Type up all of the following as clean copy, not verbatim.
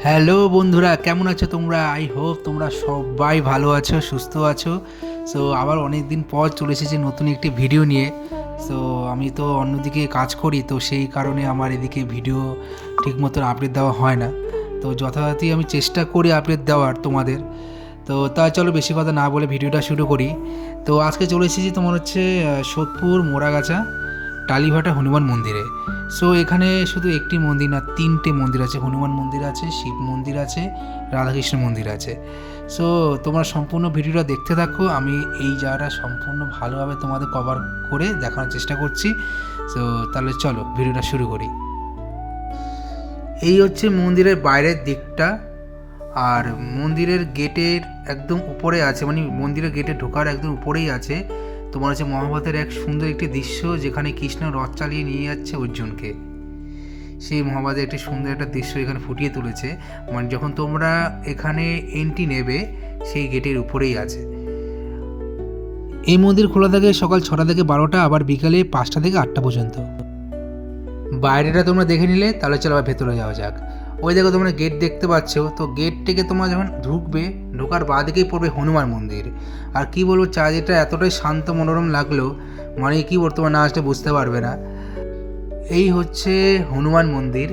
Hello বন্ধুরা, কেমন আছো তোমরা? আই হোপ তোমরা সবাই ভালো আছো, সুস্থ আছো। সো আবার অনেক দিন পর চলে এসেছি নতুন একটি ভিডিও নিয়ে। সো আমি তো অন্যদিকে কাজ করি, তো সেই কারণে আমার এদিকে ভিডিও ঠিক মতন আপডেট দেওয়া হয় না। তো যথাযথই আমি চেষ্টা করি আপডেট দেওয়ার তোমাদের। তো তা চলো বেশি কথা না বলে ভিডিওটা শুরু করি। তো আজকে চলে এসেছি তোমার হচ্ছে সোদপুর মোড়াগাছা টালিভাটা হনুমান মন্দিরে। সো এখানে শুধু একটি মন্দির না, তিনটে মন্দির আছে। হনুমান মন্দির আছে, শিব মন্দির আছে, রাধাকৃষ্ণ মন্দির আছে। সো তোমরা সম্পূর্ণ ভিডিওটা দেখতে থাকো। আমি এই জায়গাটা সম্পূর্ণ ভালোভাবে তোমাদের কভার করে দেখানোর চেষ্টা করছি। সো তাহলে চলো ভিডিওটা শুরু করি। এই হচ্ছে মন্দিরের বাইরের দিকটা, আর মন্দিরের গেটের একদম উপরে আছে, মানে মন্দিরের গেটে ঢোকার একদম উপরেই আছে তোমার হচ্ছে মহাভারতের এক সুন্দর একটি দৃশ্য, যেখানে কৃষ্ণ রথ চালিয়ে নিয়ে যাচ্ছে অর্জুনকে। সেই মহাভারতের একটি সুন্দর একটা দৃশ্য এখানে ফুটিয়ে তুলেছে। মানে যখন তোমরা এখানে এন্ট্রি নেবে, সেই গেটের উপরেই আছে। এই মন্দির খোলা থাকে সকাল 6টা থেকে 12টা, আবার বিকালে 5টা থেকে 8টা পর্যন্ত। বাইরেটা তোমরা দেখে নিলে, তাহলে চলো আবার ভেতরে যাওয়া যাক। ওই দেখো তোমরা গেট দেখতে পাচ্ছ, তো গেট থেকে তোমরা যখন ঢুকবে, ঢোকার বাঁ দিকেই পড়বে হনুমান মন্দির। আর কি বলবো, চারিদিকটা এতটাই শান্ত মনোরম লাগলো, মানে কি বলতো না আসলে বুঝতে পারবে না। এই হচ্ছে হনুমান মন্দির,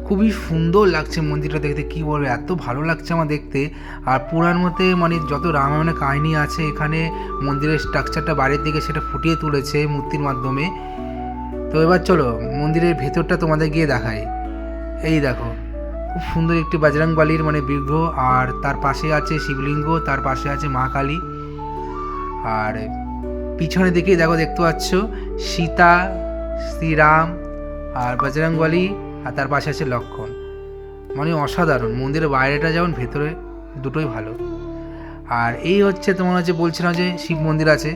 খুবই সুন্দর লাগছে মন্দিরটা দেখতে, কি বলবো এত ভালো লাগছে আমার দেখতে। আর পুরাণ মতে মানে যত রামায়ণের কাহিনী আছে, এখানে মন্দিরের স্ট্রাকচারটা বাইরের দিকে সেটা ফুটিয়ে তুলেছে মূর্তির মাধ্যমে। তো এবার চলো মন্দিরের ভেতরটা তোমাদের গিয়ে দেখাই। এই দেখো, খুব সুন্দর একটি বজরংবলীর মানে বিগ্রহ, আর তার পাশে আছে শিবলিঙ্গ, তার পাশে আছে মা কালী। আর পিছনে দিকেই দেখো, দেখতে পাচ্ছ সীতা, শ্রীরাম আর বজরংবলী, আর তার পাশে আছে লক্ষণ। মানে অসাধারণ মন্দিরের বাইরেটা যেমন ভেতরে দুটোই ভালো। আর এই হচ্ছে তোমার হচ্ছে বলছিলাম যে শিব মন্দির আছে।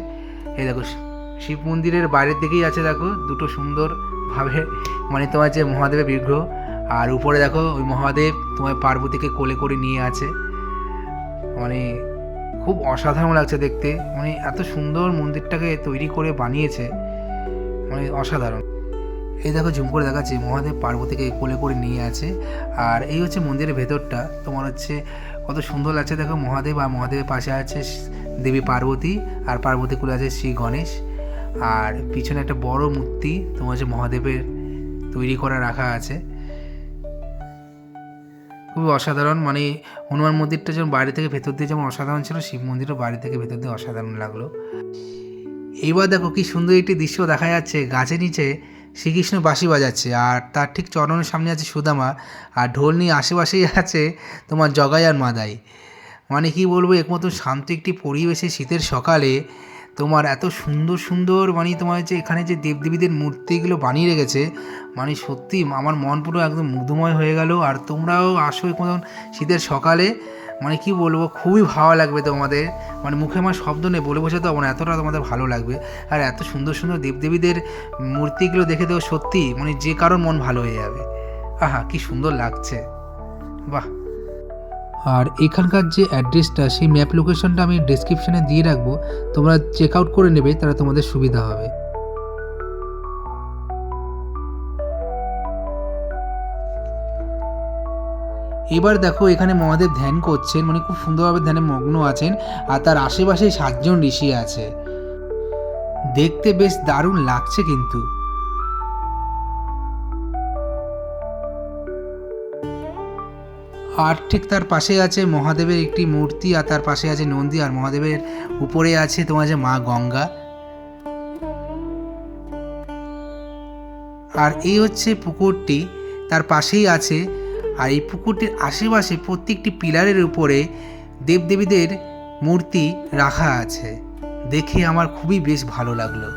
এই দেখো শিব মন্দিরের বাইরের দিকেই আছে, দেখো দুটো সুন্দরভাবে মানে তোমার যে মহাদেবের বিগ্রহ। আর উপরে দেখো ওই মহাদেব তোমার পার্বতীকে কোলে করে নিয়ে আছে। মানে খুব অসাধারণ লাগছে দেখতে, মানে এত সুন্দর মন্দিরটাকে তৈরি করে বানিয়েছে, মানে অসাধারণ। এই দেখো ঝুম করে দেখাচ্ছে মহাদেব পার্বতীকে কোলে করে নিয়ে আছে। আর এই হচ্ছে মন্দিরের ভেতরটা, তোমার হচ্ছে কত সুন্দর লাগছে দেখো। মহাদেব আর মহাদেবের পাশে আছে দেবী পার্বতী, আর পার্বতী কোলে আছে শ্রী গণেশ। আর পিছনে একটা বড় মূর্তি তোমার হচ্ছে মহাদেবের তৈরি করা রাখা আছে, খুবই অসাধারণ। মানে হনুমান মন্দিরটা যেমন বাইরে থেকে ভেতর দিয়ে যেমন অসাধারণ ছিল, শিব মন্দিরও বাইরে থেকে ভেতর দিয়ে অসাধারণ লাগলো। এইবার দেখো কি সুন্দর একটি দৃশ্য দেখা যাচ্ছে, গাছের নিচে শ্রীকৃষ্ণ বাঁশি বাজাচ্ছে, আর তার ঠিক চরণের সামনে আছে সুদামা, আর ঢোল নিয়ে আশেপাশেই আছে তোমার জগাই আর মাদাই। মানে কি বলবো, একমাত্র শান্ত একটি পরিবেশে শীতের সকালে তোমার এত সুন্দর সুন্দর মানে তোমার যে এখানে যে দেবদেবীদের মূর্তিগুলো বানিয়ে রেখেছে, মানে সত্যি আমার মন পুরো একদম মুগ্ধময় হয়ে গেল। আর তোমরাও আসো এখন শীতের সকালে, মানে কি বলবো খুবই ভালো লাগবে তোমাদের। মানে মুখে আমার শব্দ নেই, বলে বোঝাতে পারবো না, এতটা তোমাদের ভালো লাগবে। আর এত সুন্দর সুন্দর দেবদেবীদের মূর্তিগুলো দেখে দেবো, সত্যি মানে যে কারোর মন ভালো হয়ে যাবে। আহা কি সুন্দর লাগছে, বাহ। আর এখানকার যে অ্যাড্রেসটা, সেই ম্যাপ লোকেশনটা আমি ডেসক্রিপশানে দিয়ে রাখবো, তোমরা চেক আউট করে নেবে, তাহলে তোমাদের সুবিধা হবে। এবার দেখো এখানে মহাদেব ধ্যান করছেন, মানে খুব সুন্দরভাবে ধ্যানে মগ্ন আছেন, আর তার আশেপাশে 7জন ঋষি আছে। দেখতে বেশ দারুণ লাগছে কিন্তু। আর ঠিক তার পাশে আছে মহাদেবের একটি মূর্তি, আর তার পাশে আছে নন্দী, আর মহাদেবের উপরে আছে তোমার যে মা গঙ্গা। আর এই হচ্ছে পুকুরটি, তার পাশেই আছে। আর এই পুকুরটির আশেপাশে প্রত্যেকটি পিলারের উপরে দেবদেবীদের মূর্তি রাখা আছে, দেখে আমার খুবই বেশ ভালো লাগলো।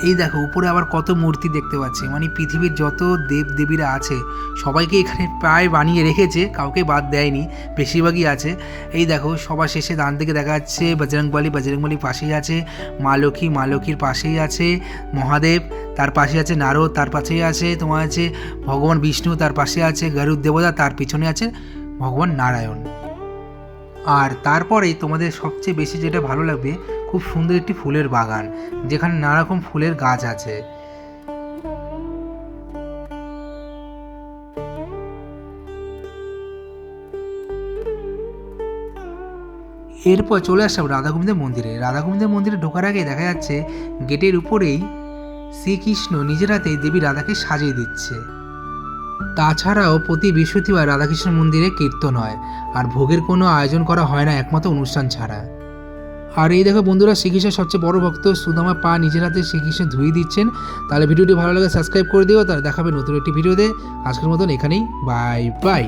এই দেখো উপরে আবার কত মূর্তি দেখতে পাচ্ছি, মানে পৃথিবীর যত দেব দেবীরা আছে সবাইকে এখানে প্রায় বানিয়ে রেখেছে, কাউকে বাদ দেয়নি, বেশিরভাগই আছে। এই দেখো সবার শেষে ডান দিকে দেখা যাচ্ছে বজরংবলী, বজরংবলীর পাশেই আছে মা লক্ষ্মী, মা লক্ষ্মীর পাশেই আছে মহাদেব, তার পাশে আছে নারদ, তার পাশেই আছে তোমার আছে ভগবান বিষ্ণু, তার পাশে আছে গরুড় দেবতা, তার পিছনে আছে ভগবান নারায়ণ। আর তারপরেই তোমাদের সবচেয়ে বেশি যেটা ভালো লাগবে, খুব সুন্দর একটি ফুলের বাগান যেখানে নানা রকম ফুলের গাছ আছে। এরপর চলে আসলাম রাধাগোবিন্দের মন্দিরে। রাধাগোবিন্দের মন্দিরে ঢোকার আগে দেখা যাচ্ছে গেটের উপরেই শ্রীকৃষ্ণ নিজের হাতেই দেবী রাধাকে সাজিয়ে দিচ্ছে। তাছাড়াও প্রতি বৃহস্পতিবার রাধাকৃষ্ণ মন্দিরে কীর্তন হয়, আর ভোগের কোনো আয়োজন করা হয় না একমাত্র অনুষ্ঠান ছাড়া। আর এই দেখো বন্ধুরা, শ্রীকৃষ্ণের সবচেয়ে বড় ভক্ত সুদামা পা নিজের হাতে শ্রীকৃষ্ণ ধুয়ে দিচ্ছেন। তাহলে ভিডিওটি ভালো লাগে সাবস্ক্রাইব করে দিও। তাহলে দেখাবে নতুন একটি ভিডিওতে। আজকের মতন এখানেই, বাই বাই।